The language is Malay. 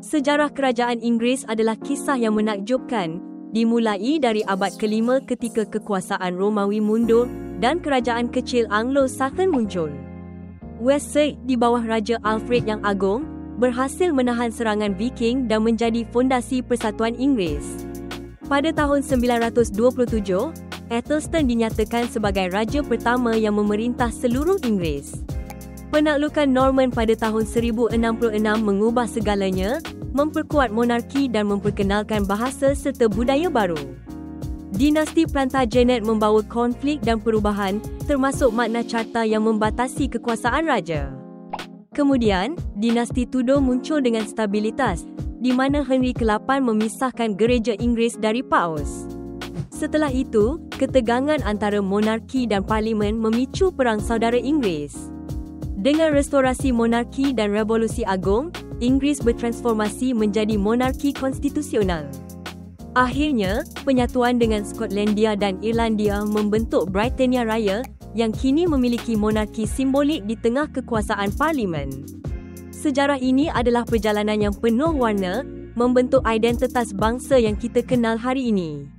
Sejarah kerajaan Inggeris adalah kisah yang menakjubkan, dimulai dari abad ke-5 ketika kekuasaan Romawi mundur dan kerajaan kecil Anglo-Saxon muncul. Wessex di bawah Raja Alfred yang Agung berhasil menahan serangan Viking dan menjadi fondasi Persatuan Inggeris. Pada tahun 927, Athelstan dinyatakan sebagai raja pertama yang memerintah seluruh Inggeris. Penaklukan Norman pada tahun 1066 mengubah segalanya, memperkuat monarki dan memperkenalkan bahasa serta budaya baru. Dinasti Plantagenet membawa konflik dan perubahan, termasuk Magna Carta yang membatasi kekuasaan raja. Kemudian, dinasti Tudor muncul dengan stabilitas, di mana Henry ke-8 memisahkan gereja Inggeris dari Paus. Setelah itu, ketegangan antara monarki dan parlimen memicu Perang Saudara Inggeris. Dengan restorasi monarki dan revolusi agung, Inggeris bertransformasi menjadi monarki konstitusional. Akhirnya, penyatuan dengan Skotlandia dan Irlandia membentuk Britania Raya yang kini memiliki monarki simbolik di tengah kekuasaan parlimen. Sejarah ini adalah perjalanan yang penuh warna, membentuk identitas bangsa yang kita kenal hari ini.